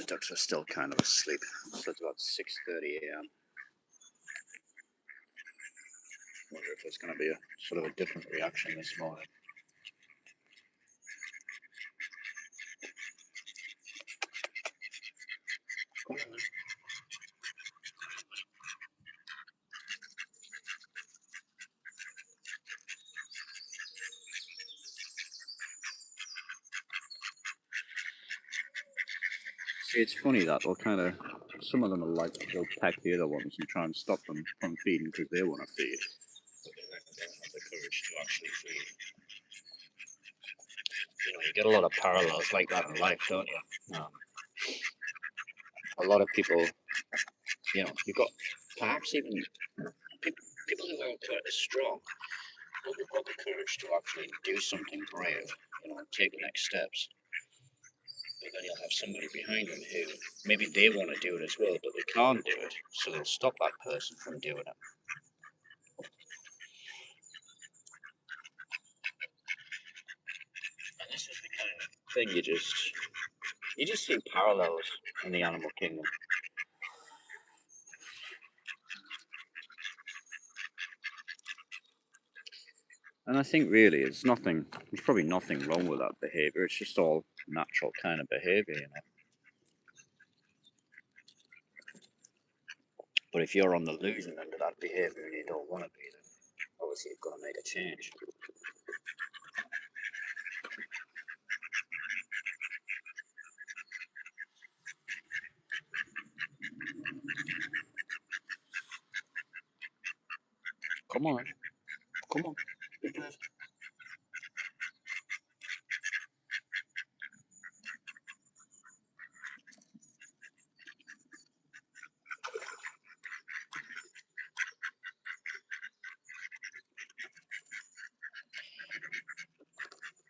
ducks are still kind of asleep. So it's about 6:30 a.m. Wonder if there's going to be a sort of a different reaction this morning. See, it's funny that some of them are like, they'll peck the other ones and try and stop them from feeding because they want to feed. But they don't have the courage to actually feed. You know, you get a lot of parallels like that in life, don't you? A lot of people, you know, you've got perhaps even people who aren't quite as strong, but who've got the courage to actually do something brave, you know, take the next steps. But then you'll have somebody behind them who maybe they want to do it as well, but they can't do it, so they'll stop that person from doing it. And this is the kind of thing you just see parallels in the animal kingdom. And I think really there's probably nothing wrong with that behaviour. It's just all natural kind of behaviour, you know. But if you're on the losing end of that behaviour and you don't want to be, then obviously you've got to make a change. Come on. Come on.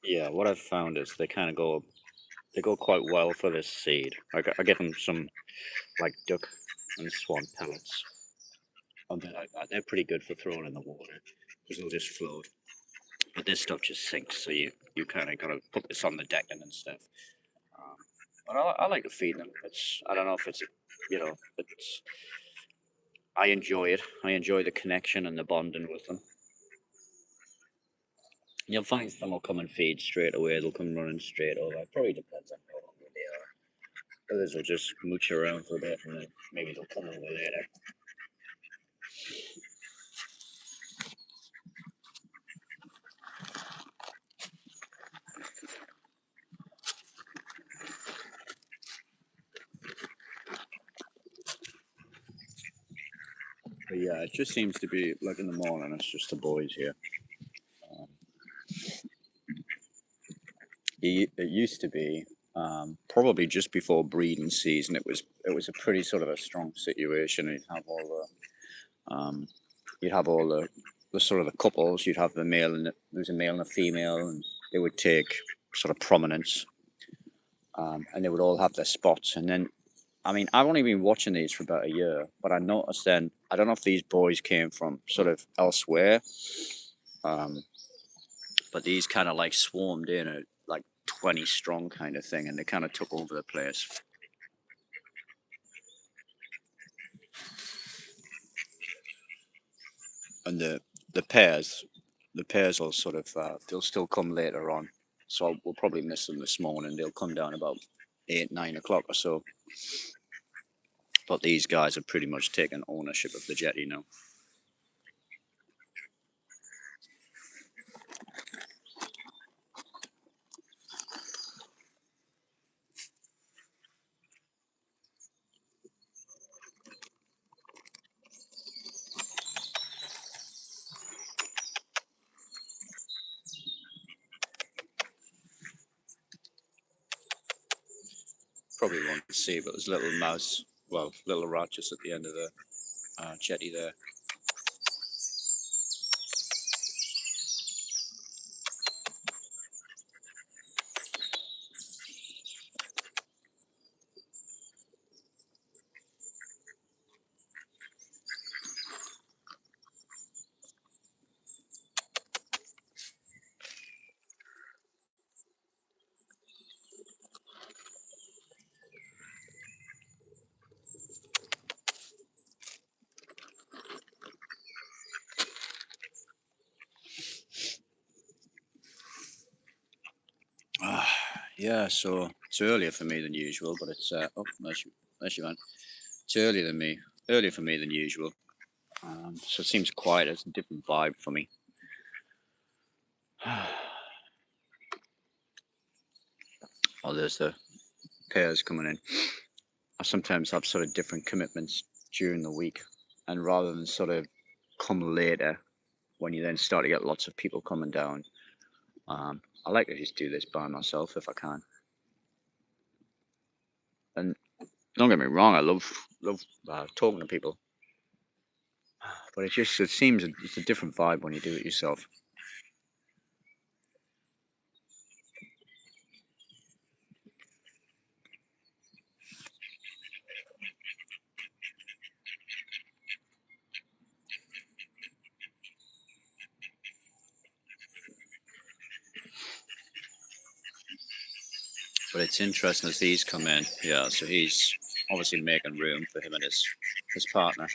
Yeah, what I've found is they go quite well for this seed. I give them some like duck and swan pellets, and they're pretty good for throwing in the water because they'll just float. But this stuff just sinks, so you kind of got to put this on the decking and stuff. But I like to feed them. I don't know if it's, you know, I enjoy it. I enjoy the connection and the bonding with them. You'll find some will come and feed straight away. They'll come running straight over. It probably depends on how hungry they are. Others will just mooch around for a bit and then maybe they'll come over later. But yeah, it just seems to be like in the morning. It's just the boys here. It used to be probably just before breeding season. It was a pretty sort of a strong situation. You'd have all the sort of the couples. You'd have the male and there's a male and a female, and they would take sort of prominence, and they would all have their spots. And then, I mean, I've only been watching these for about a year, but I noticed then, I don't know if these boys came from sort of elsewhere, but these kind of like swarmed in at like 20 strong kind of thing, and they kind of took over the place. And the pairs will sort of, they'll still come later on. So we'll probably miss them this morning. They'll come down about 8, 9 o'clock or so. But these guys have pretty much taken ownership of the jetty now. Probably won't see, but there's a little mouse, well, little rat just at the end of the jetty there. Yeah, so it's earlier for me than usual, but it's oh, there she went. It's earlier for me than usual. So it seems quiet. It's a different vibe for me. Oh, there's the pairs coming in. I sometimes have sort of different commitments during the week, and rather than sort of come later when you then start to get lots of people coming down, I like to just do this by myself if I can. And don't get me wrong, I love talking to people, but it seems it's a different vibe when you do it yourself. But it's interesting as these come in. Yeah, so he's obviously making room for him and his partner.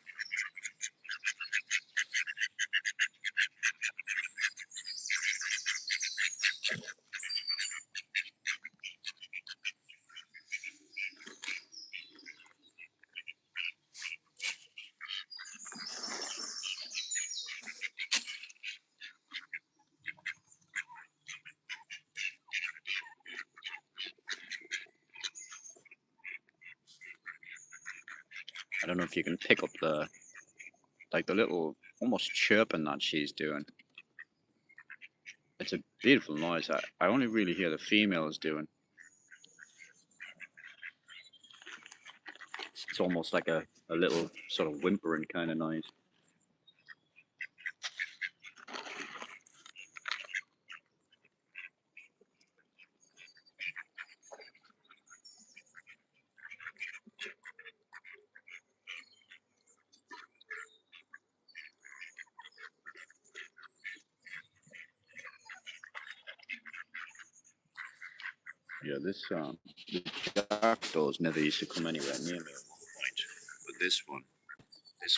I don't know if you can pick up the little almost chirping that she's doing. It's a beautiful noise. I only really hear the females doing. It's almost like a little sort of whimpering kind of noise. Yeah, the jackdaws never used to come anywhere near me at one point, but this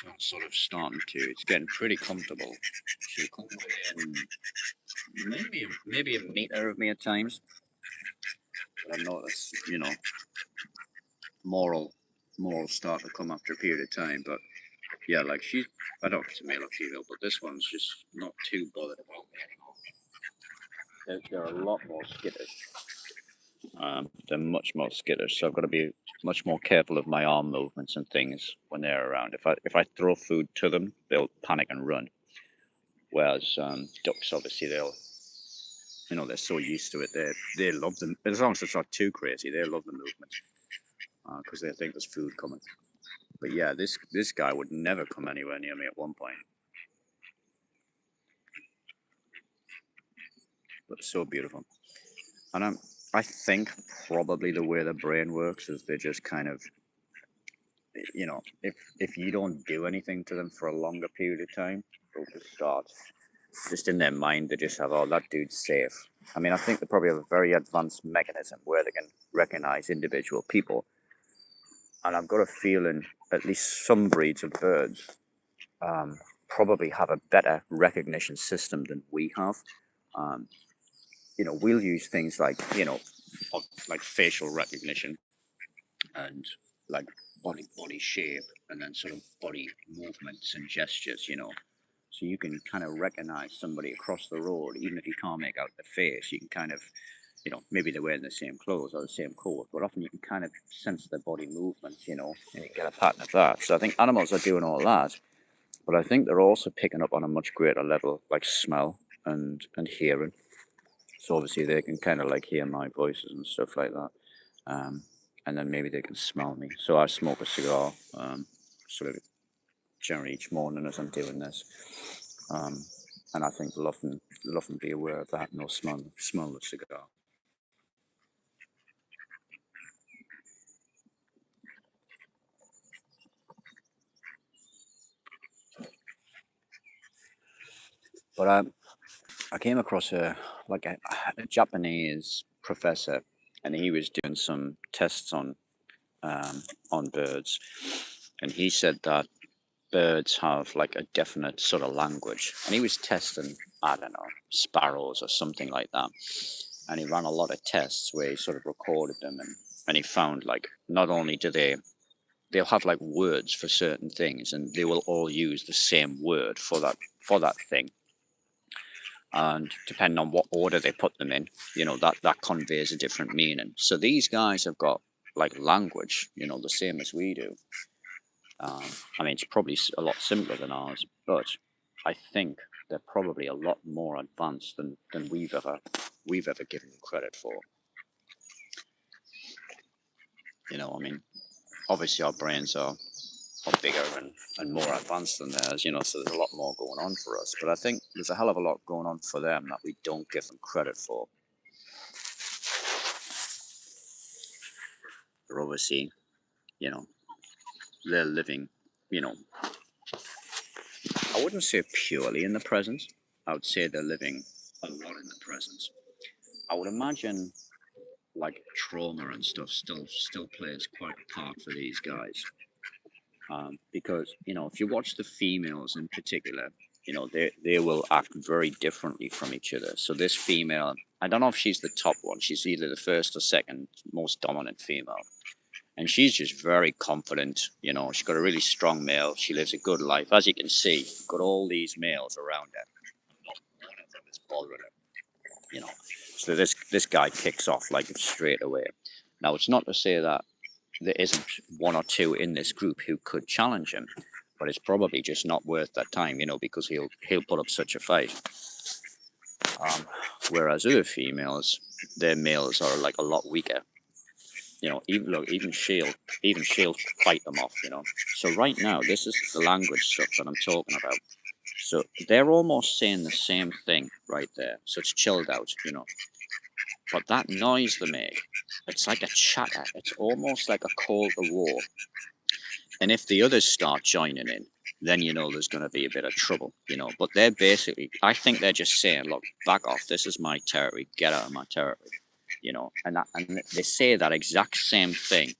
one's sort of starting to. It's getting pretty comfortable. She'll come within maybe a meter of me at times. But I notice, more will start to come after a period of time. But yeah, like I don't know if it's a male or female, but this one's just not too bothered about me anymore. They're a lot more skittish. They're much more skittish, so I've got to be much more careful of my arm movements and things when they're around. If I throw food to them, they'll panic and run. Whereas ducks, obviously, they're so used to it. They love them as long as it's not too crazy. They love the movement because they think there's food coming. But yeah, this guy would never come anywhere near me at one point. But it's so beautiful, and I think probably the way the brain works is they just kind of, if you don't do anything to them for a longer period of time, they'll just start. Just in their mind, they just have, oh, that dude's safe. I mean, I think they probably have a very advanced mechanism where they can recognize individual people. And I've got a feeling at least some breeds of birds um, probably have a better recognition system than we have. Um, we'll use things like facial recognition and like body shape and then sort of body movements and gestures. So you can kind of recognize somebody across the road, even if you can't make out the face. You can kind of, maybe they're wearing the same clothes or the same coat, but often you can kind of sense their body movements, and you get a pattern of that. So I think animals are doing all that, but I think they're also picking up on a much greater level, like smell and hearing. So obviously they can kind of like hear my voices and stuff like that. Um, and then maybe they can smell me. So I smoke a cigar, sort of generally each morning as I'm doing this. Um, and I think they'll often be aware of that and they'll smell the cigar. But I came across a Japanese professor, and he was doing some tests on birds, and he said that birds have like a definite sort of language, and he was testing, I don't know, sparrows or something like that, and he ran a lot of tests where he sort of recorded them, and he found like not only do they'll have like words for certain things, and they will all use the same word for that thing, and depending on what order they put them in, that conveys a different meaning. So these guys have got like language, the same as we do. I mean, it's probably a lot simpler than ours, but I think they're probably a lot more advanced than we've ever given them credit for. I mean, obviously our brains are bigger and more advanced than theirs, so there's a lot more going on for us. But I think there's a hell of a lot going on for them that we don't give them credit for. They're obviously, they're living, I wouldn't say purely in the present. I would say they're living a lot in the present. I would imagine like trauma and stuff still plays quite a part for these guys. Because if you watch the females in particular, they will act very differently from each other. So this female, I don't know if she's the top one. She's either the first or second most dominant female, and she's just very confident. She's got a really strong male. She lives a good life, as you can see. Got all these males around her. Not one of them is bothering her. So this guy kicks off like straight away. Now it's not to say that there isn't one or two in this group who could challenge him, but it's probably just not worth that time, because he'll put up such a fight. Whereas other females, their males are like a lot weaker. Even she'll fight them off. So right now, this is the language stuff that I'm talking about. So they're almost saying the same thing right there. So it's chilled out, But that noise they make, it's like a chatter. It's almost like a call to war. And if the others start joining in, then there's going to be a bit of trouble, But they're basically, I think they're just saying, look, back off. This is my territory. Get out of my territory, And they say that exact same thing,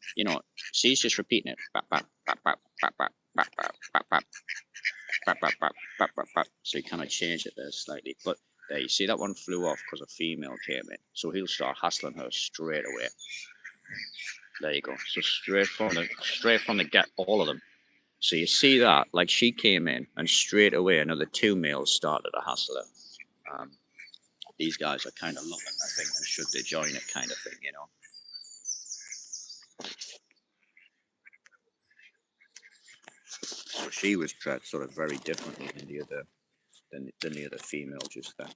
She's just repeating it. So you kind of change it there slightly, but there you see that one flew off because a female came in, so he'll start hassling her straight away. There you go. So straight from the get, all of them. So you see that, like she came in, and straight away another two males started to hassle her. These guys are kind of looking, I think, and should they join it, kind of thing, So she was treated sort of very differently than the other female just then.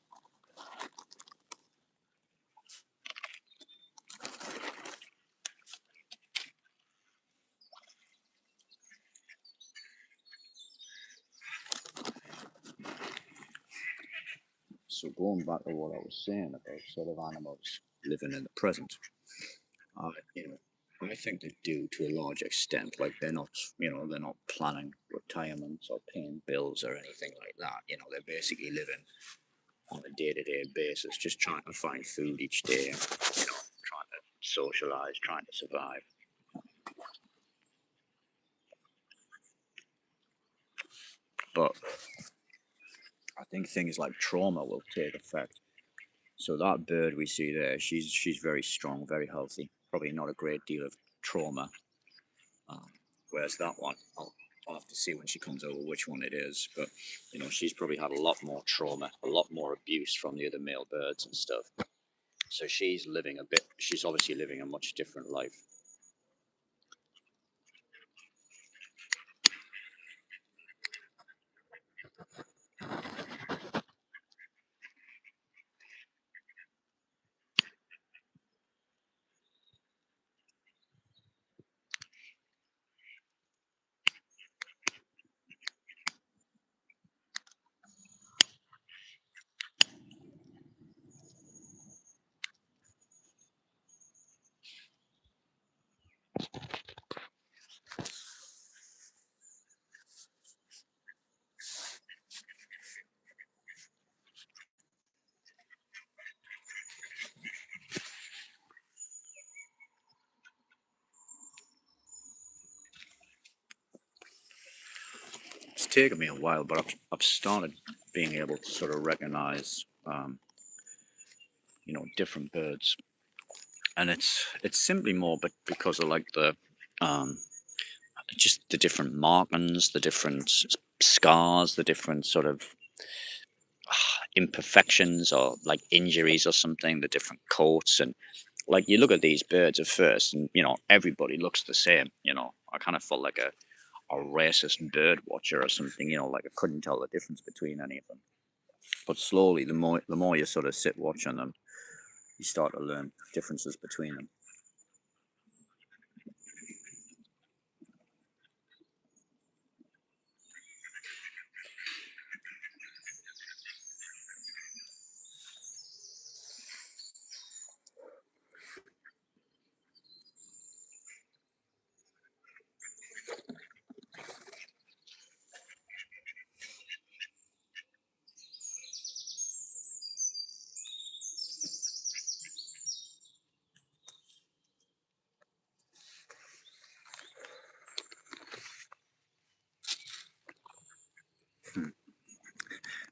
So going back to what I was saying about sort of animals living in the present, I think they do to a large extent. Like they're not planning retirements or paying bills or anything like that. They're basically living on a day-to-day basis, just trying to find food each day, trying to socialize, trying to survive. But I think things like trauma will take effect. So that bird we see there, she's very strong, very healthy. Probably not a great deal of trauma. Whereas that one, I'll have to see when she comes over which one it is. But she's probably had a lot more trauma, a lot more abuse from the other male birds and stuff. So she's obviously living a much different life. It's taken me a while, but I've started being able to sort of recognize different birds, and it's simply more, but because of like the um, just the different markings, the different scars, the different sort of imperfections or like injuries or something, the different coats. And like you look at these birds at first and everybody looks the same. I kind of felt like a racist bird watcher or something, like I couldn't tell the difference between any of them. But slowly, the more you sort of sit watching them, you start to learn differences between them.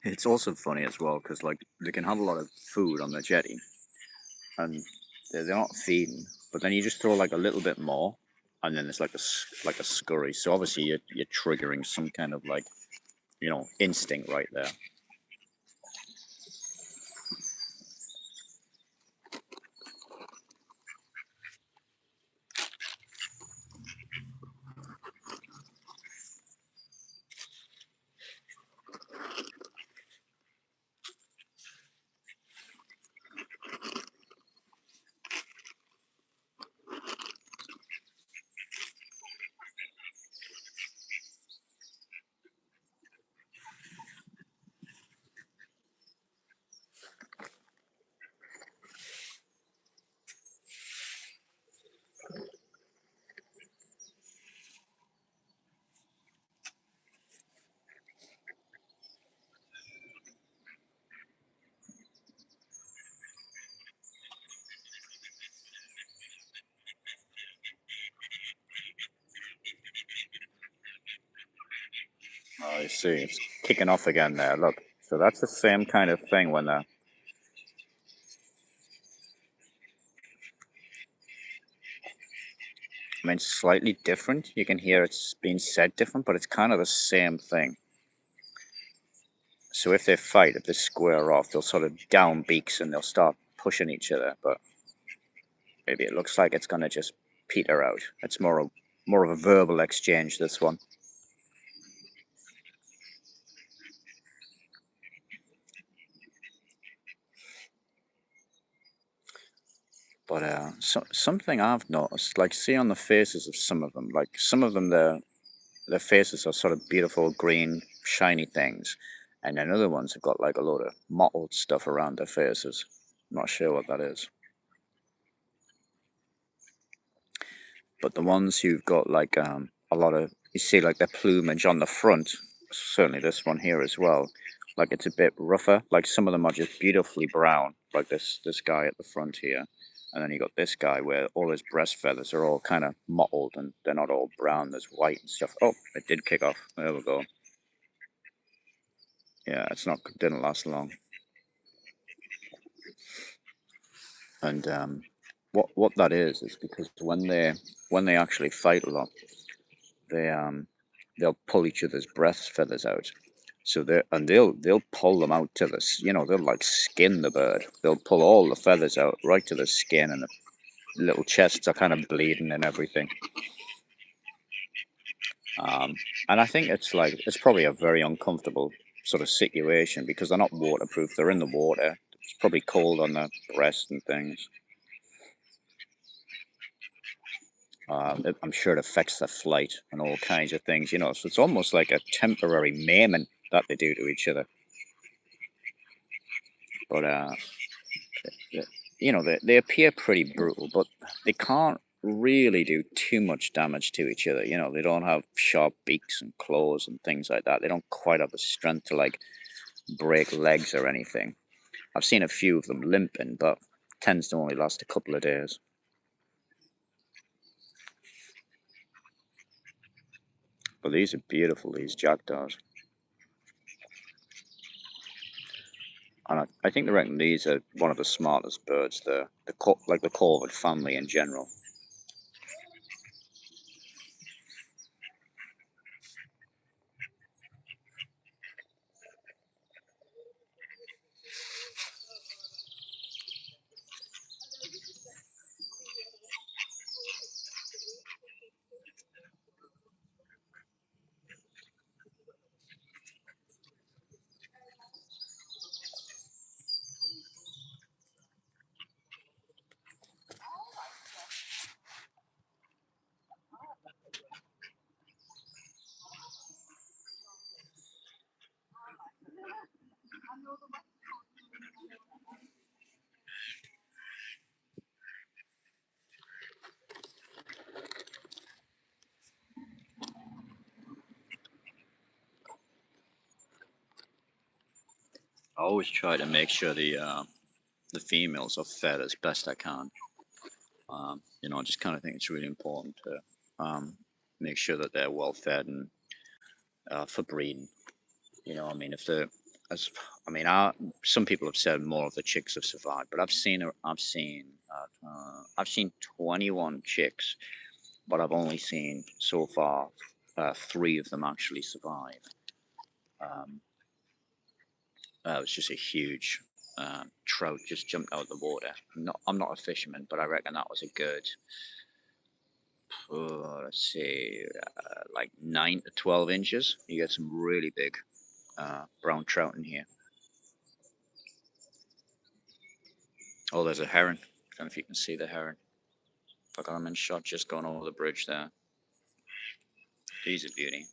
It's also funny as well because like they can have a lot of food on the jetty and they're not feeding, but then you just throw like a little bit more, and then it's like a scurry. So obviously you're triggering some kind of like instinct right there. Oh, you see, it's kicking off again there. Look, so that's the same kind of thing when they're. I mean, slightly different. You can hear it's being said different, but it's kind of the same thing. So if they fight, if they square off, they'll sort of down beaks and they'll start pushing each other. But maybe it looks like it's gonna just peter out. It's more of a verbal exchange. This one. But something I've noticed, like see on the faces of some of them, like some of them, their faces are sort of beautiful green, shiny things, and then other ones have got like a load of mottled stuff around their faces. I'm not sure what that is. But the ones who've got like a lot of, you see like their plumage on the front, certainly this one here as well, like it's a bit rougher. Like some of them are just beautifully brown, like this guy at the front here. And then you got this guy where all his breast feathers are all kind of mottled and they're not all brown. There's white and stuff. Oh, it did kick off. There we go. Yeah, it's not, didn't last long. And what that is because when they actually fight a lot, they they'll pull each other's breast feathers out. So they'll pull them out to this, they'll like skin the bird. They'll pull all the feathers out right to the skin, and the little chests are kind of bleeding and everything. And I think it's probably a very uncomfortable sort of situation because they're not waterproof. They're in the water. It's probably cold on the breast and things. I'm sure it affects their flight and all kinds of things, So it's almost like a temporary maiming that they do to each other. But they appear pretty brutal, but they can't really do too much damage to each other. They don't have sharp beaks and claws and things like that. They don't quite have the strength to like break legs or anything. I've seen a few of them limping, but tends to only last a couple of days. But these are beautiful, these jackdaws. And I think they reckon these are one of the smartest birds. Like the corvid family in general. I always try to make sure the females are fed as best I can. I just kind of think it's really important to make sure that they're well fed and for breeding. I mean, if the as I mean, some people have said more of the chicks have survived, but I've seen 21 chicks, but I've only seen so far three of them actually survive. Um, it was just a huge trout just jumped out of the water. I'm not a fisherman, but I reckon that was a good, let's see, like 9 to 12 inches. You get some really big brown trout in here. Oh, there's a heron. I don't know if you can see the heron. I got him in shot just going over the bridge there. He's a beauty.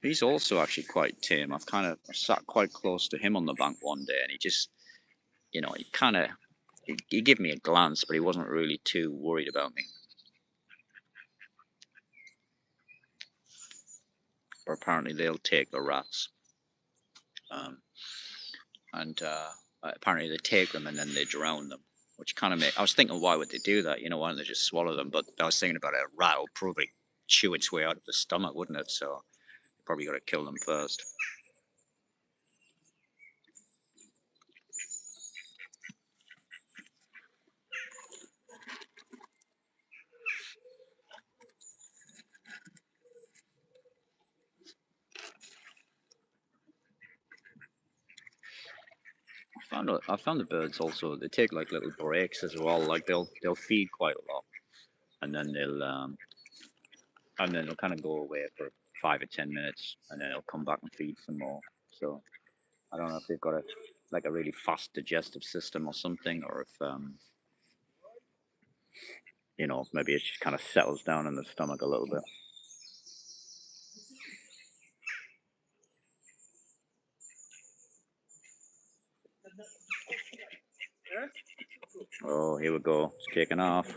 He's also actually quite tame. I've kind of sat quite close to him on the bank one day, and he just, he kind of, he gave me a glance, but he wasn't really too worried about me. But apparently they'll take the rats, um, and apparently they take them and then they drown them, which kind of I was thinking, why would they do that? Why don't they just swallow them? But I was thinking about a rat will probably chew its way out of the stomach, wouldn't it? So probably got to kill them first. I found the birds also, they take like little breaks as well. Like they'll feed quite a lot, and then they'll kind of go away for 5 or 10 minutes, and then they'll come back and feed some more. So I don't know if they've got a really fast digestive system or something, or if maybe it just kind of settles down in the stomach a little bit. Oh, here we go. It's kicking off.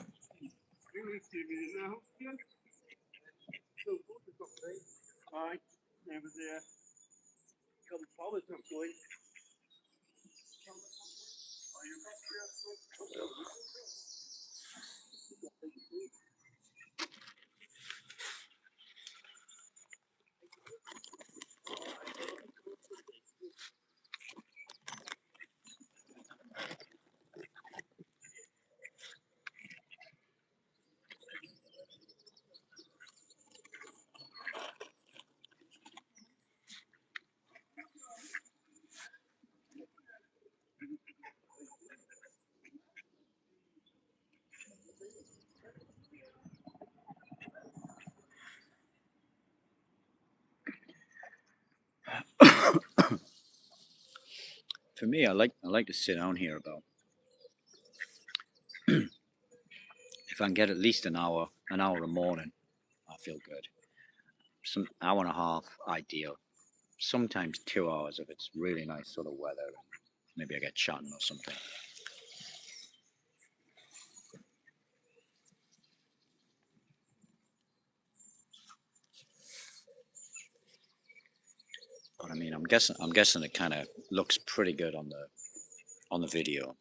For me, I like to sit down here about if I can get at least an hour a morning, I feel good. Some hour and a half, ideal. Sometimes 2 hours if it's really nice sort of weather. Maybe I get chatting or something. But I mean, I'm guessing it kind of looks pretty good on the video.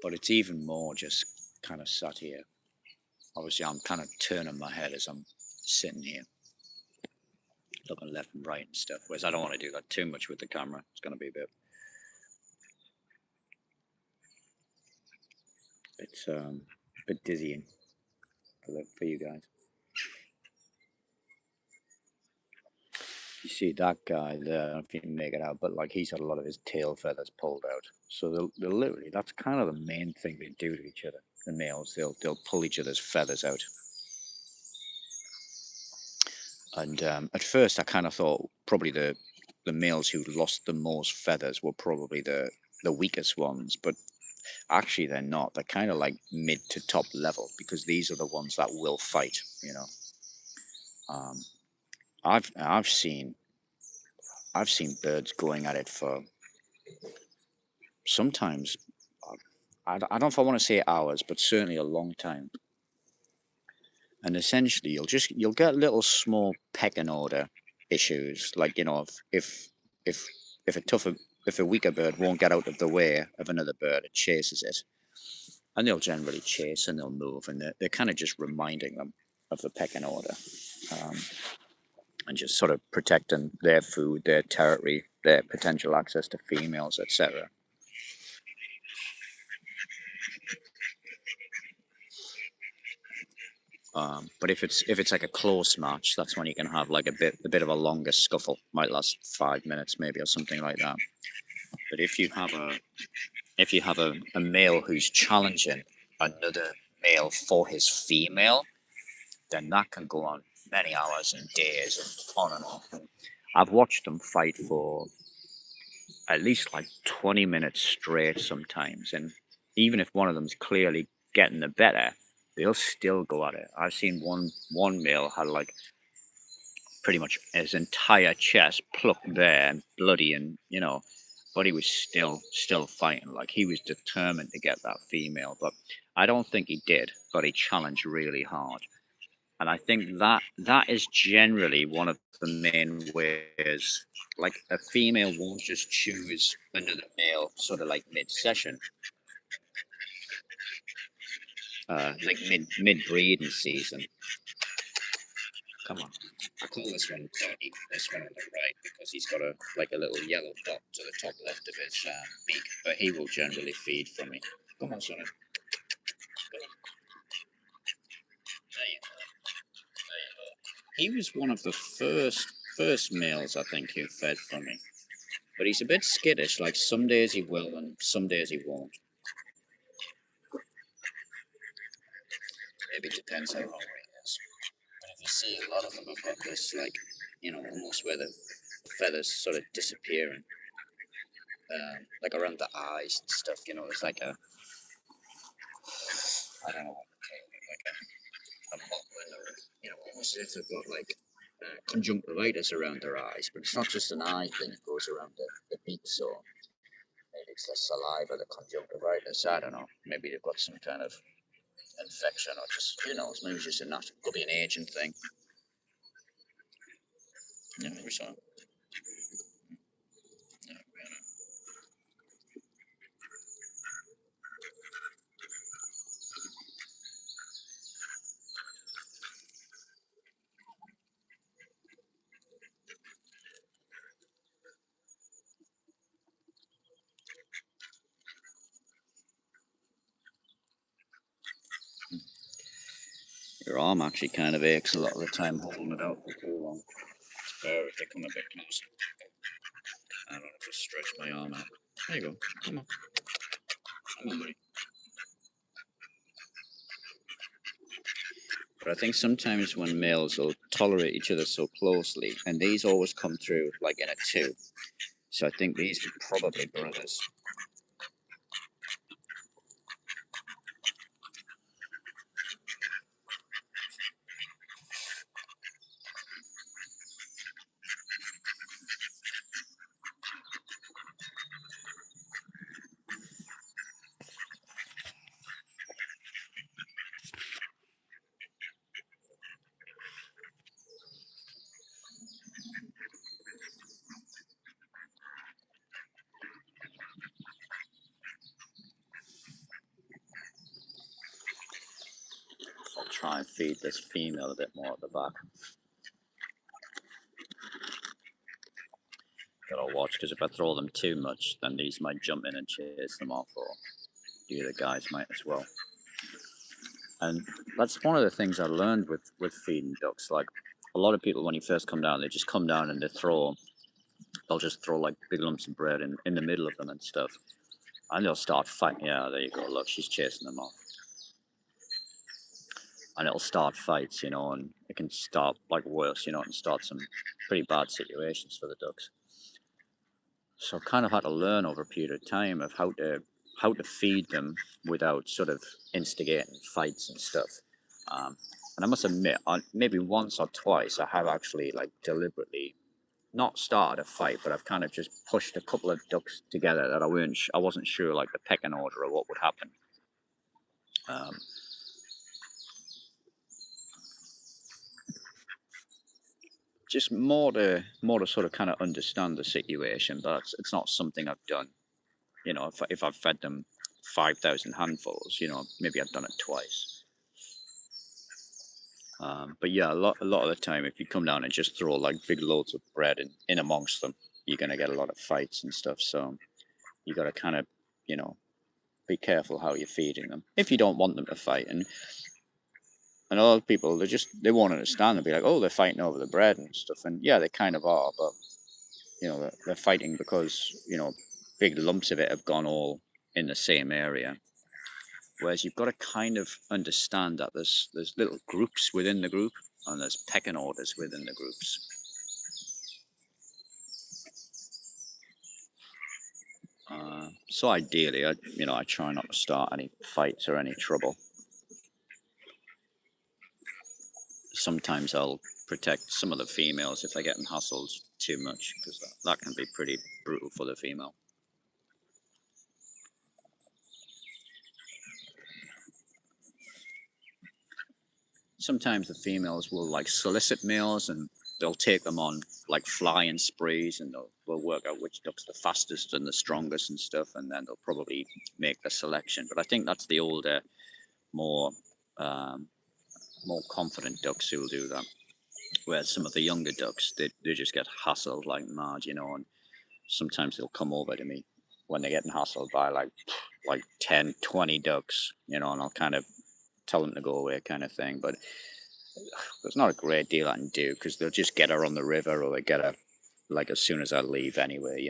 But it's even more just kind of sat here. Obviously, I'm kind of turning my head as I'm sitting here. looking left and right and stuff. Whereas I don't want to do that too much with the camera. It's going to be a bit dizzying for you guys. You see that guy there, I don't know if you can make it out, but like he's had a lot of his tail feathers pulled out. So they'll literally, that's kind of the main thing they do to each other. The males, they'll pull each other's feathers out. And at first I kind of thought probably the males who lost the most feathers were probably the weakest ones, but actually they're not. They're kind of like mid to top level, because these are the ones that will fight, you know. I've seen birds going at it for sometimes, I don't know if I want to say hours, but certainly a long time. And essentially you'll get little small pecking order issues, like, you know, if if a weaker bird won't get out of the way of another bird, it chases it, and they'll generally chase and they'll move, and they're kind of just reminding them of the pecking order, and just sort of protecting their food, their territory, their potential access to females, etc. But if it's like a close match, that's when you can have like a bit of a longer scuffle. Might last 5 minutes maybe, or something like that. But if you have a male who's challenging another male for his female, then that can go on many hours and days and on and on. I've watched them fight for at least like 20 minutes straight sometimes, and even if one of them's clearly getting the better, they'll still go at it. I've seen one male had like pretty much his entire chest plucked bare and bloody, and you know, but he was still fighting. Like he was determined to get that female, but I don't think he did, but he challenged really hard. And I think that is generally one of the main ways. Like a female won't just choose another male sort of like mid-session, like mid breeding season. Come on, I call this one Dotty, this one on the right, because he's got a little yellow dot to the top left of his beak, but he will generally feed from me. Come on, Sonny. There you go. There you go. He was one of the first males, I think, who fed from me. But he's a bit skittish, like some days he will and some days he won't. Maybe it depends how hungry he is. But if you see, a lot of them have got this, like, you know, almost where the feathers sort of disappearing, like around the eyes and stuff, you know, it's like I don't know what to call it, like a mottling, or, you know, almost as if they've got like conjunctivitis around their eyes. But it's not just an eye thing, it goes around the beak, so maybe it's the saliva, the conjunctivitis, I don't know. Maybe they've got some kind of infection, or just, who knows, maybe it's just a natural, could be an aging thing. Yeah, maybe so. Yeah, your arm actually kind of aches a lot of the time holding it out for too long. It's better if they come a bit closer. I don't know, just stretch my arm out. There you go. Come on. Come on, buddy. But I think sometimes when males will tolerate each other so closely, and these always come through like in a two. So I think these are probably brothers. I'll try and feed this female a bit more at the back. that I'll watch, because if I throw them too much, then these might jump in and chase them off, or the other guys might as well. And that's one of the things I learned with feeding ducks. Like a lot of people, when you first come down, they just come down and they'll just throw like big lumps of bread in the middle of them and stuff, and they'll start fighting. Yeah, there you go. Look, she's chasing them off, and it'll start fights, and it can start like worse, and start some pretty bad situations for the ducks. So I kind of had to learn over a period of time of how to feed them without sort of instigating fights and stuff. Um, and I must admit, maybe once or twice, I have actually like deliberately not started a fight, but I've kind of just pushed a couple of ducks together that I wasn't sure like the pecking order of what would happen. Um, just more to sort of kind of understand the situation, but it's not something I've done. If I've fed them 5,000 handfuls, maybe I've done it twice. But yeah, a lot of the time, if you come down and just throw like big loads of bread in amongst them, you're gonna get a lot of fights and stuff. So you got to kind of, you know, be careful how you're feeding them if you don't want them to fight. And a lot of people, they won't understand. They'll be like, oh, they're fighting over the bread and stuff. And yeah, they kind of are, but they're fighting because big lumps of it have gone all in the same area. Whereas you've got to kind of understand that there's little groups within the group, and there's pecking orders within the groups. So ideally, I try not to start any fights or any trouble. Sometimes I'll protect some of the females if they're getting hassled too much, because that can be pretty brutal for the female. Sometimes the females will like solicit males, and they'll take them on like flying sprees, and they'll work out which duck's the fastest and the strongest and stuff, and then they'll probably make the selection. But I think that's the older, more um, more confident ducks who'll do that. Whereas some of the younger ducks, they just get hassled like mad, and sometimes they'll come over to me when they're getting hassled by like 10, 20 ducks, and I'll kind of tell them to go away kind of thing. But there's not a great deal I can do, because they'll just get her on the river, or they get her like as soon as I leave anyway.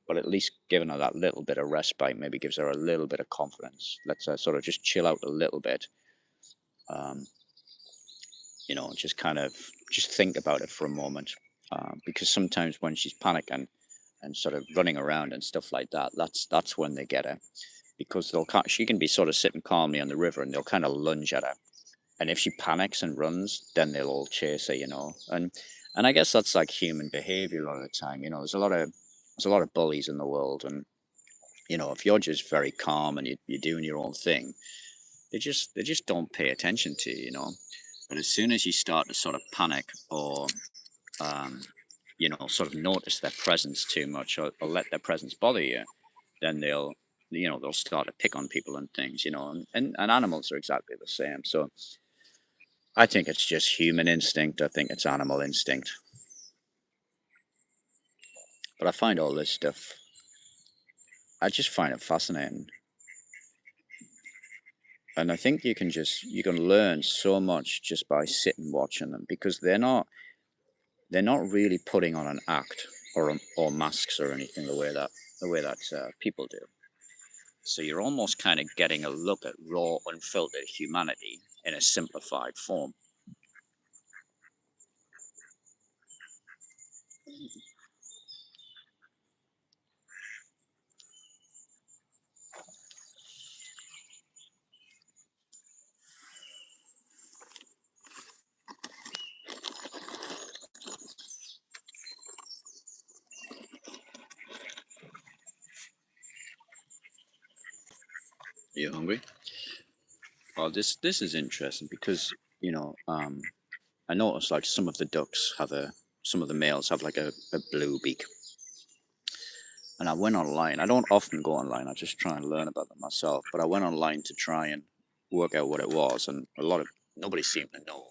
But at least giving her that little bit of respite maybe gives her a little bit of confidence. Lets her sort of just chill out a little bit. Um, just kind of just think about it for a moment. Because sometimes when she's panicking and sort of running around and stuff like that, that's when they get her, because she can be sort of sitting calmly on the river, and they'll kind of lunge at her, and if she panics and runs, then they'll all chase her. And I guess that's like human behavior a lot of the time. There's a lot of bullies in the world, and if you're just very calm and you're doing your own thing, they just don't pay attention to you. But as soon as you start to sort of panic, or um, sort of notice their presence too much, or let their presence bother you, then they'll start to pick on people and things. And animals are exactly the same. So I think it's just human instinct. I think it's animal instinct. But I find all this stuff, I just find it fascinating. And I think you can learn so much just by sitting watching them, because they're not really putting on an act, or masks or anything, the way that people do. So you're almost kind of getting a look at raw, unfiltered humanity in a simplified form. Are you hungry? Well, this is interesting, because I noticed like some of the males have like a blue beak. And I went online. I don't often go online. I just try and learn about them myself. But I went online to try and work out what it was, and nobody seemed to know.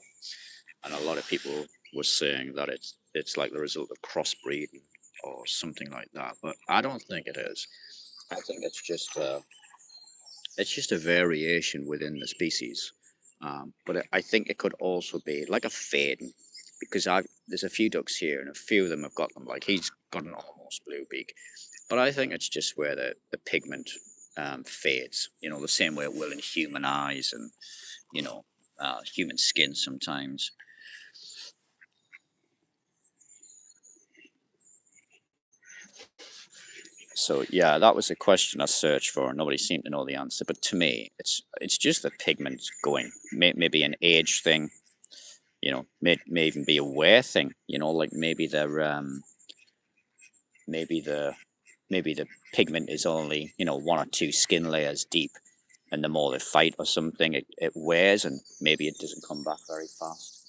And a lot of people were saying that it's like the result of crossbreeding. or something like that. But I don't think it is. I think it's just a variation within the species. But I think it could also be like a fading, because there's a few ducks here, and a few of them have got them. Like he's got an almost blue beak, but I think it's just where the pigment fades. You know, the same way it will in human eyes and you know human skin sometimes. So yeah, that was a question I searched for, and nobody seemed to know the answer. But to me, it's just the pigment going. Maybe an age thing. You know, may even be a wear thing. You know, like maybe the maybe the pigment is only one or two skin layers deep, and the more they fight or something, it wears, and maybe it doesn't come back very fast.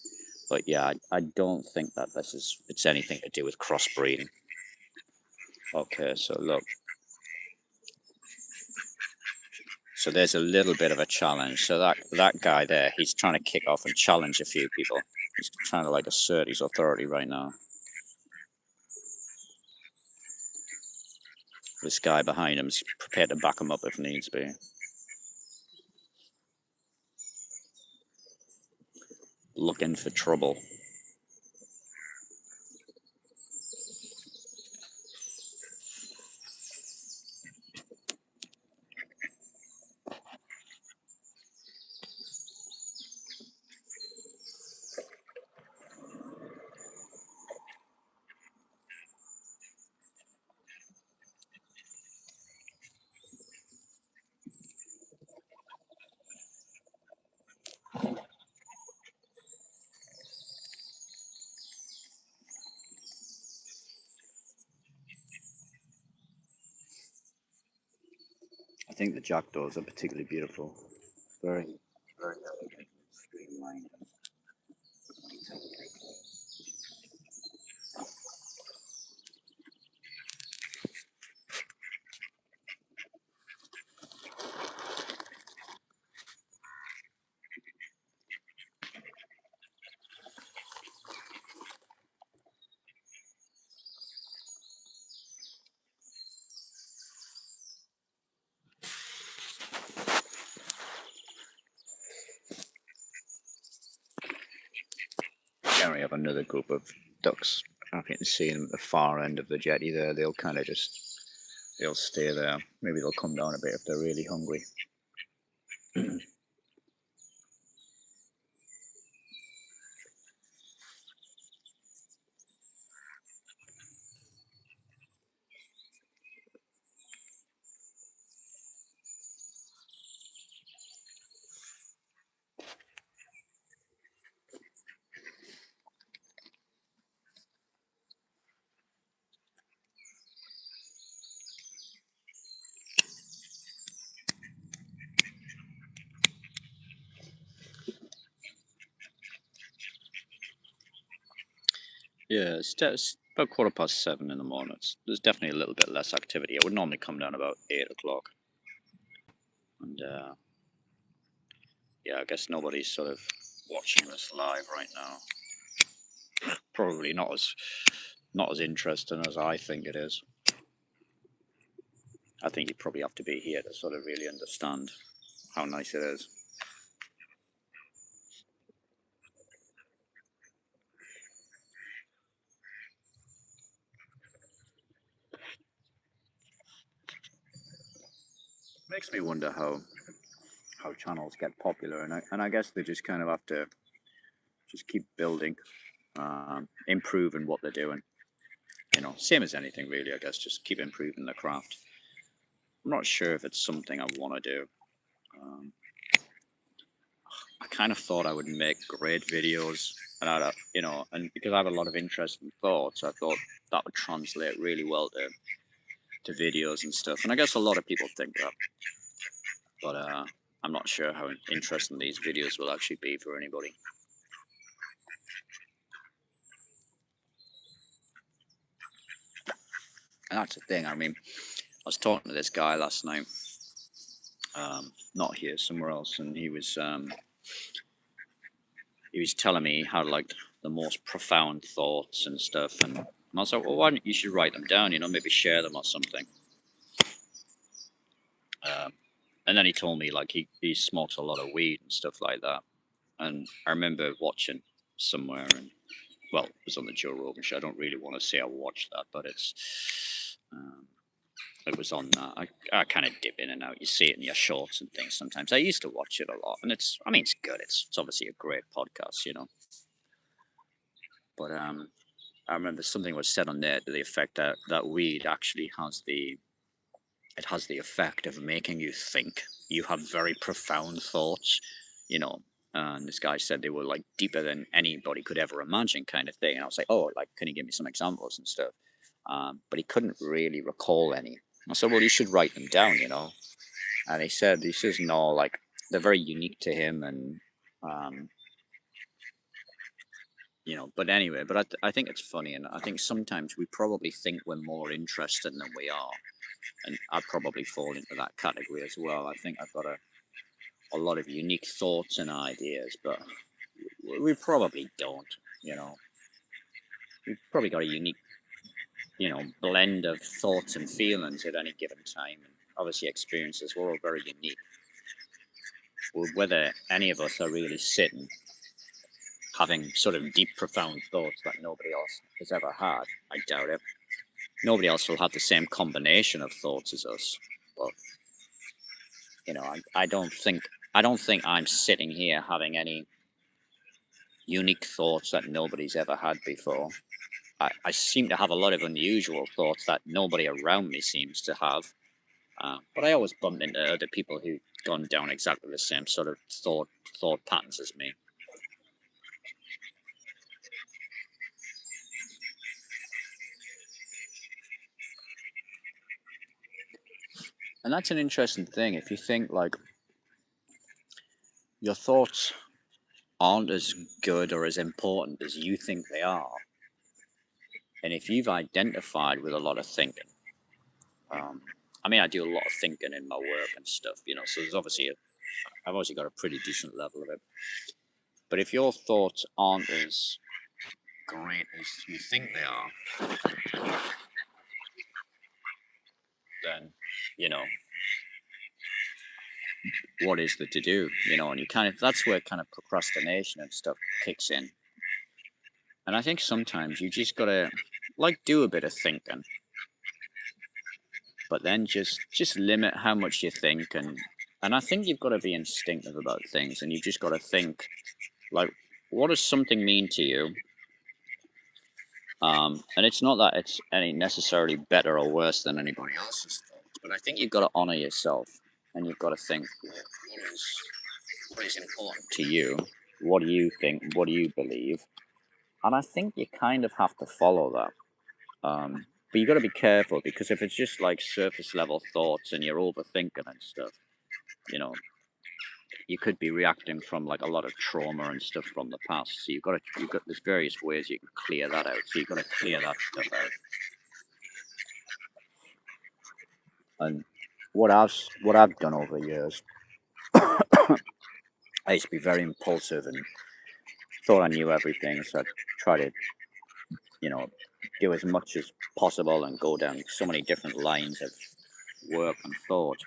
But yeah, I don't think that it's anything to do with crossbreeding. Okay, so look. So there's a little bit of a challenge. So that guy there, he's trying to kick off and challenge a few people. He's trying to like assert his authority right now. This guy behind him is prepared to back him up if needs be. Looking for trouble. I think the jackdaws are particularly beautiful. Very, very elegant, streamlined. Here we have another group of ducks. I don't know if you can see them at the far end of the jetty there. They'll kind of they'll stay there. Maybe they'll come down a bit if they're really hungry. Yeah, it's about 7:15 in the morning. There's definitely a little bit less activity. I would normally come down about 8 o'clock. And yeah, I guess nobody's sort of watching this live right now. Probably not as interesting as I think it is. I think you probably have to be here to sort of really understand how nice it is. Makes me wonder how channels get popular, and I guess they just kind of have to just keep building, improving what they're doing. You know, same as anything really. I guess just keep improving the craft. I'm not sure if it's something I want to do. I kind of thought I would make great videos, and and because I have a lot of interest and thoughts, I thought that would translate really well to videos and stuff. And I guess a lot of people think that, but I'm not sure how interesting these videos will actually be for anybody. And that's the thing. I mean, I was talking to this guy last night, not here, somewhere else, and he was telling me how like the most profound thoughts and stuff, and And I was like, well, why don't you should write them down, maybe share them or something. And then he told me like he smokes a lot of weed and stuff like that. And I remember watching somewhere, and well, it was on the Joe Rogan show. I don't really want to say I watched that, but it was on that. I kind of dip in and out. You see it in your shorts and things sometimes. I used to watch it a lot, and it's good. It's obviously a great podcast. But I remember something was said on there to the effect that weed actually has the effect of making you think. You have very profound thoughts, and this guy said they were like deeper than anybody could ever imagine, kind of thing. And I was like, oh, like, can you give me some examples and stuff? But he couldn't really recall any. I said, well, you should write them down. And he says no, like they're very unique to him, and But anyway, but I think it's funny, and I think sometimes we probably think we're more interested than we are, and I probably fall into that category as well. I think I've got a lot of unique thoughts and ideas, but we probably don't. You know, we've probably got a unique, blend of thoughts and feelings at any given time, and obviously experiences. We're all very unique. Well, whether any of us are really sitting having sort of deep, profound thoughts that nobody else has ever had, I doubt it. Nobody else will have the same combination of thoughts as us. But I don't think I'm sitting here having any unique thoughts that nobody's ever had before. I seem to have a lot of unusual thoughts that nobody around me seems to have. But I always bump into other people who've gone down exactly the same sort of thought patterns as me. And that's an interesting thing. If you think like your thoughts aren't as good or as important as you think they are, and if you've identified with a lot of thinking, I do a lot of thinking in my work and stuff, so there's obviously I've obviously got a pretty decent level of it. But if your thoughts aren't as great as you think they are, then, what is there to do? And that's where kind of procrastination and stuff kicks in. And I think sometimes you just gotta do a bit of thinking, but then just limit how much you think, and I think you've got to be instinctive about things, and you've just got to think like, what does something mean to you? And it's not that it's any necessarily better or worse than anybody else's thoughts, but I think you've got to honor yourself, and you've got to think, what is important to you? What do you think? What do you believe? And I think you kind of have to follow that. But you got to be careful, because if it's just like surface level thoughts and you're overthinking and stuff, you could be reacting from like a lot of trauma and stuff from the past. So there's various ways you can clear that out. So you've got to clear that stuff out. And what I've done over the years, I used to be very impulsive and thought I knew everything. So I try to, do as much as possible and go down so many different lines of work and thought.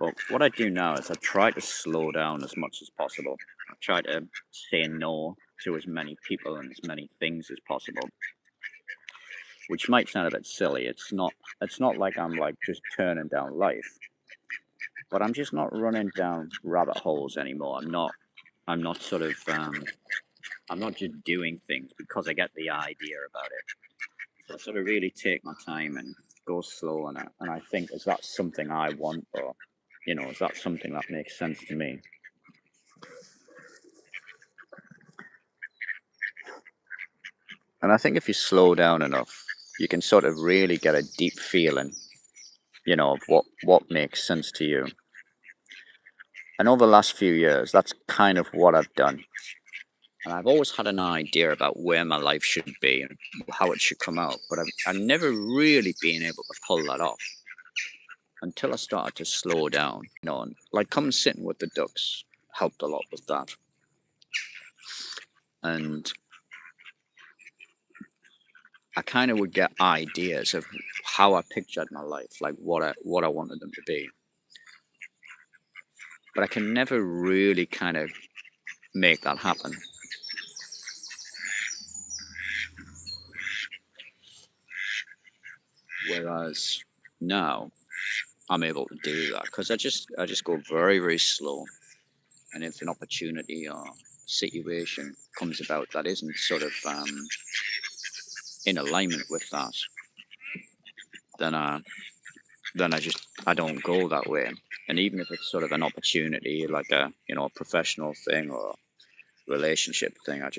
But what I do now is I try to slow down as much as possible. I try to say no to as many people and as many things as possible, which might sound a bit silly. It's not like I'm like just turning down life, but I'm just not running down rabbit holes anymore. I'm not sort of I'm not just doing things because I get the idea about it. So I sort of really take my time and go slow on it, and I think, is that something I want, or is that something that makes sense to me? And I think if you slow down enough, you can sort of really get a deep feeling, of what makes sense to you. And over the last few years, that's kind of what I've done. And I've always had an idea about where my life should be and how it should come out, but I've never really been able to pull that off until I started to slow down. And like coming sitting with the ducks helped a lot with that. And I kind of would get ideas of how I pictured my life, like what I wanted them to be. But I can never really kind of make that happen. Whereas now I'm able to do that because I just go very, very slow. And if an opportunity or situation comes about that isn't sort of in alignment with that, then I don't go that way. And even if it's sort of an opportunity, like a a professional thing or relationship thing, I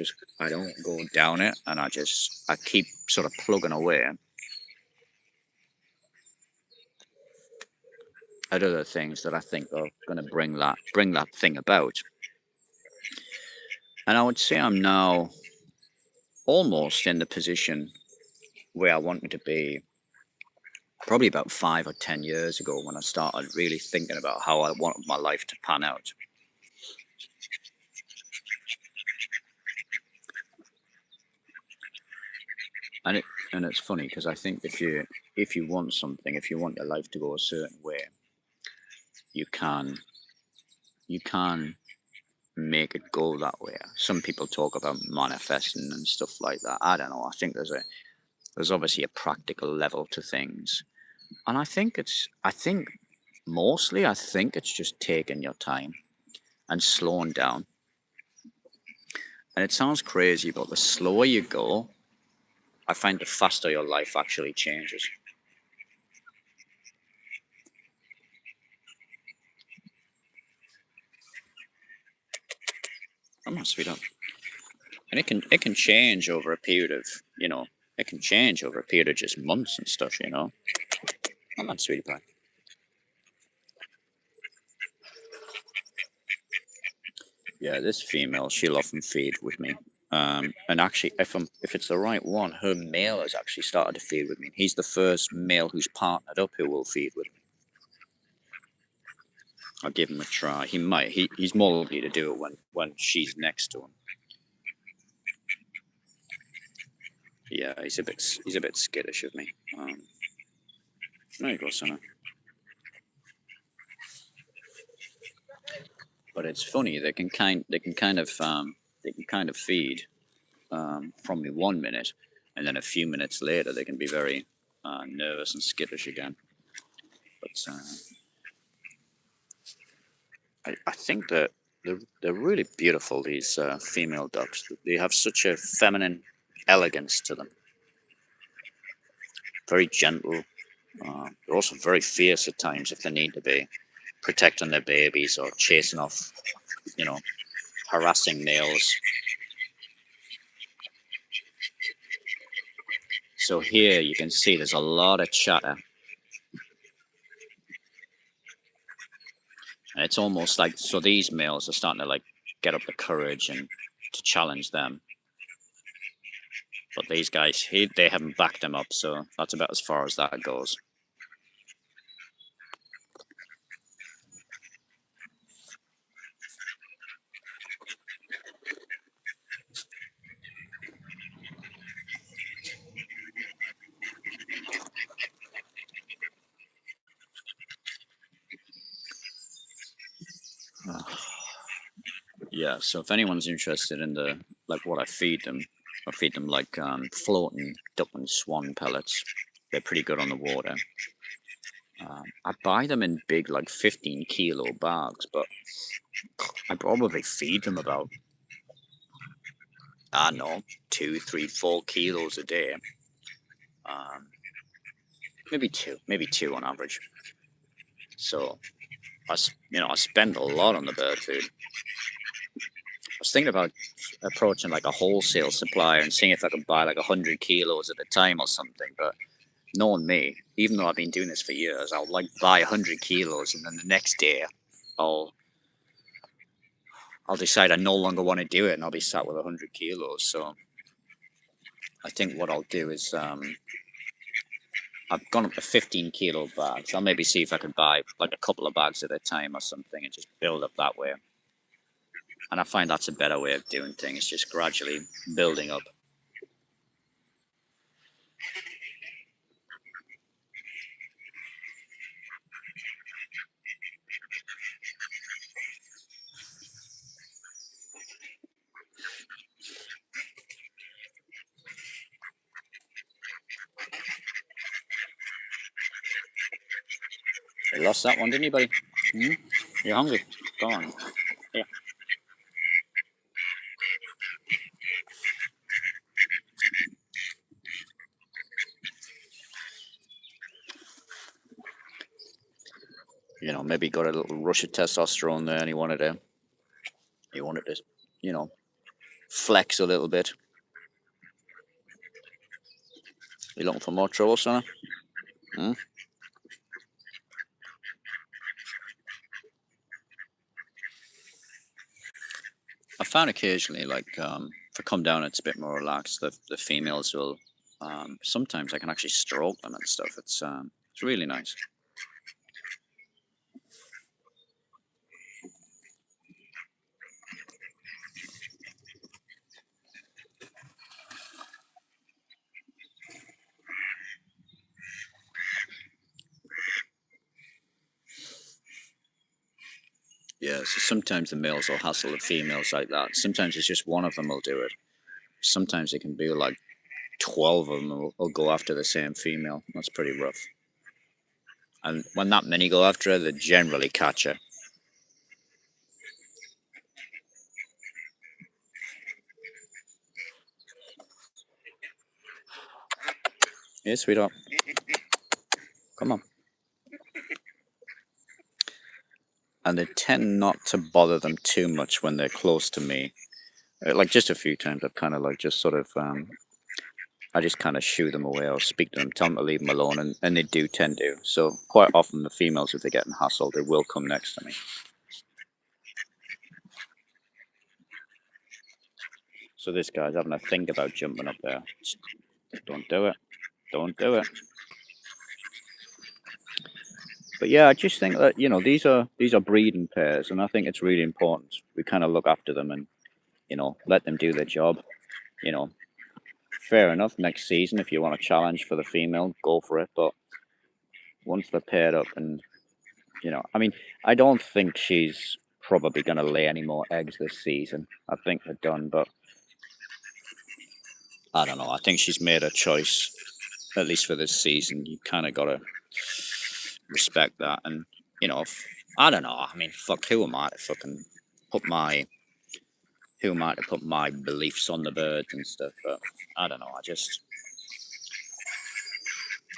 don't go down it, and I keep sort of plugging away at other things that I think are going to bring that thing about. And I would say I'm now almost in the position where I wanted to be probably about 5 or 10 years ago when I started really thinking about how I wanted my life to pan out. And it's funny because I think if you want something, if you want your life to go a certain way, you can you can make it go that way. Some people talk about manifesting and stuff like that. I don't know. I think there's obviously a practical level to things, and I think it's just taking your time and slowing down. And it sounds crazy, but the slower you go, I find the faster your life actually changes. Come on, sweetheart. And it can change over a period of it can change over a period of just months and stuff. Come on, sweetie pie. Yeah, this female, she'll often feed with me. And actually, if it's the right one, her male has actually started to feed with me. He's the first male who's partnered up who will feed with me. I'll give him a try. He might. He's more likely to do it when she's next to him. Yeah, he's a bit skittish of me. There you go, son. But it's funny. They can kind of feed from me 1 minute, and then a few minutes later they can be very nervous and skittish again. But I think that they're really beautiful. These female ducks. They have such a feminine elegance to them. Very gentle. They're also very fierce at times if they need to be, protecting their babies or chasing off, you know, harassing males. So here you can see there's a lot of chatter. And it's almost like, so these males are starting to like get up the courage and to challenge them. But these guys, they haven't backed them up, so that's about as far as that goes. Yeah, so if anyone's interested in the like what I feed them like floating duck and swan pellets. They're pretty good on the water. I buy them in big, like 15 kilo bags, but I probably feed them about, I don't know, 2, 3, 4 kilos a day. Um, maybe two on average. So I spend a lot on the bird food. I was thinking about approaching like a wholesale supplier and seeing if I could buy like 100 kilos at a time or something. But knowing me, even though I've been doing this for years, I'll like buy 100 kilos and then the next day I'll I'll decide I no longer want to do it and I'll be sat with 100 kilos. So I think what I'll do is I've gone up to 15 kilo bags. I'll maybe see if I can buy like a couple of bags at a time or something and just build up that way. And I find that's a better way of doing things, just gradually building up. You lost that one, didn't you, buddy? Hmm? You're hungry? Go on. Here. You know, maybe got a little rush of testosterone there, and he wanted to, you know, flex a little bit. You looking for more trouble, son? Hmm? I found occasionally, like, if I come down, it's a bit more relaxed. The females will, sometimes I can actually stroke them and stuff. It's really nice. Yeah, so sometimes the males will hassle the females like that. Sometimes it's just one of them will do it. Sometimes it can be like 12 of them will go after the same female. That's pretty rough. And when that many go after her, they generally catch her. Yeah, sweetheart. Come on. And they tend not to bother them too much when they're close to me. Like just a few times I've kind of like just sort of I just kind of shoo them away or speak to them, tell them to leave them alone, and they do tend to. So quite often the females, if they're getting hassled, they will come next to me. So this guy's having a think about jumping up there. Just don't do it. Don't do it. But yeah, I just think that, you know, these are breeding pairs, and I think it's really important we kind of look after them and, you know, let them do their job. You know, fair enough. Next season, if you want a challenge for the female, go for it. But once they're paired up, and you know, I mean, I don't think she's probably going to lay any more eggs this season. I think they're done. But I don't know. I think she's made a choice, at least for this season. You kind of got to respect that. And you know, I don't know. I mean, fuck, who am I to fucking put my beliefs on the birds and stuff? But I don't know. I just,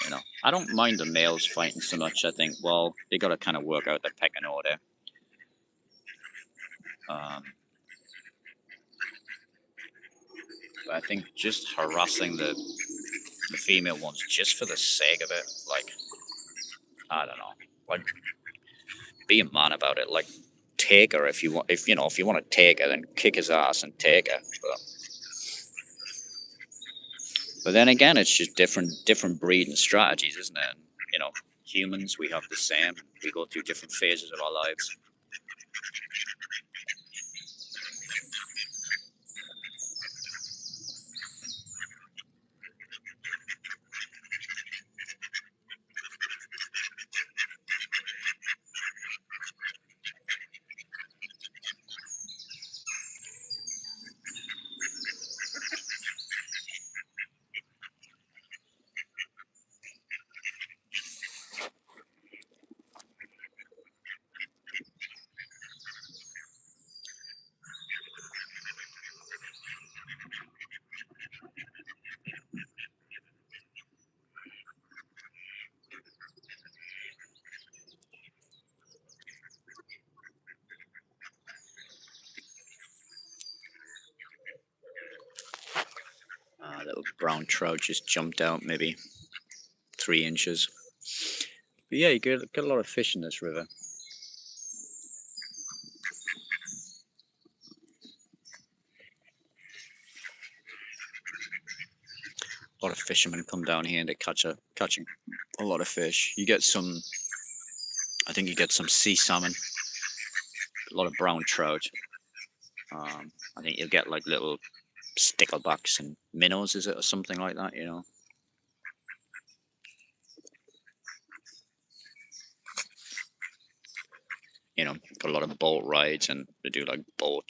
you know, I don't mind the males fighting so much. I think, well, they got to kind of work out their pecking order. But I think just harassing the female ones just for the sake of it, like, I don't know, like, be a man about it. Like, take her if you want. If you know, if you want to take her, then kick his ass and take her. But then again, it's just different breeding strategies, isn't it? And, you know, humans, we have the same. We go through different phases of our lives. Little brown trout just jumped out, maybe 3 inches. But yeah, you get a lot of fish in this river. A lot of fishermen come down here and they catching a lot of fish. You get some, I think you get some sea salmon, a lot of brown trout. I think you'll get like little sticklebacks and minnows, is it, or something like that, you know. You know, got a lot of boat rides and they do like boat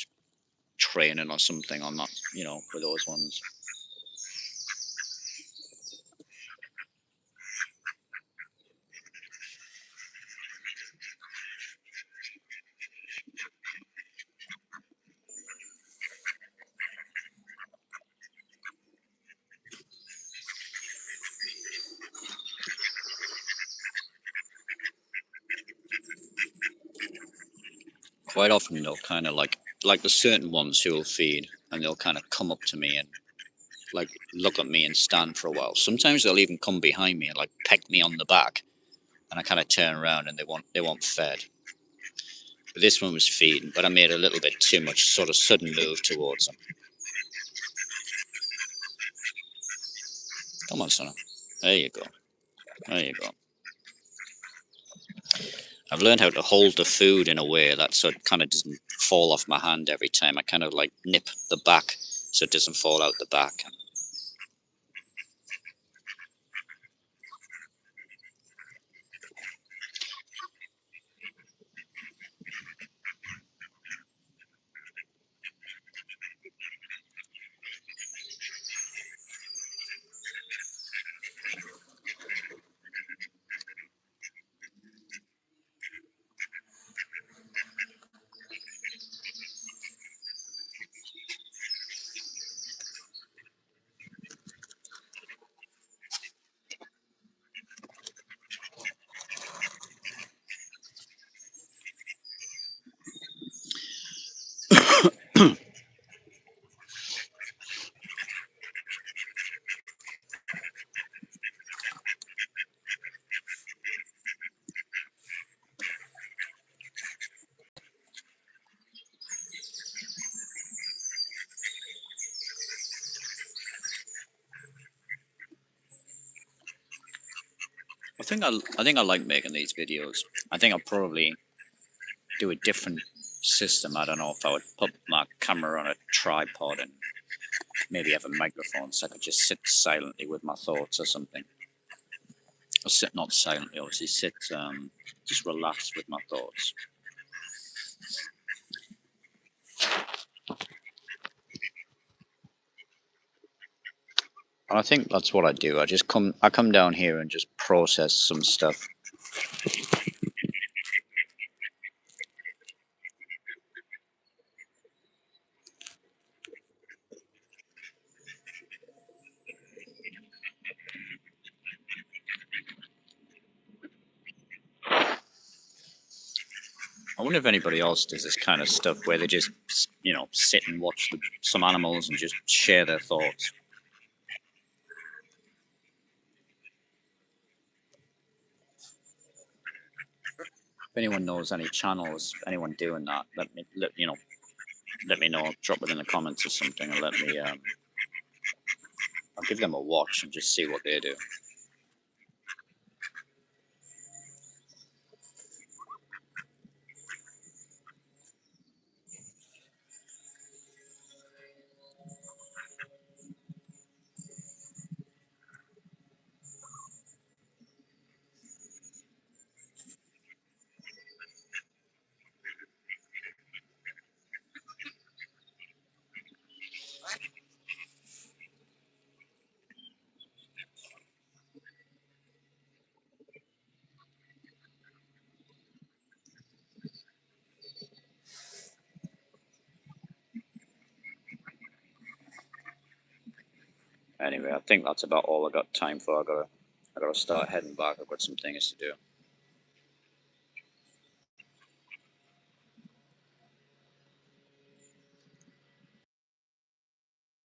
training or something on that, you know, for those ones. quite often they'll kind of like the certain ones who will feed, and they'll kind of come up to me and like look at me and stand for a while. Sometimes they'll even come behind me and like peck me on the back, and I kind of turn around and they want fed. But this one was feeding, but I made a little bit too much sort of sudden move towards him. Come on, son. There you go. There you go. I've learned how to hold the food in a way that so it kind of doesn't fall off my hand every time. I kind of like nip the back so it doesn't fall out the back. I think I like making these videos. I think I'll probably do a different system. I don't know if I would put my camera on a tripod and maybe have a microphone so I could just sit silently with my thoughts or something. Or sit not silently, obviously sit just relaxed with my thoughts. And I think that's what I do. I come down here and just process some stuff. I wonder if anybody else does this kind of stuff where they just, sit and watch some animals and just share their thoughts. If anyone knows any channels, anyone doing that, let me know. Drop it in the comments or something, and let me. I'll give them a watch and just see what they do. Anyway, I think that's about all I got time for. I gotta start heading back. I've got some things to do.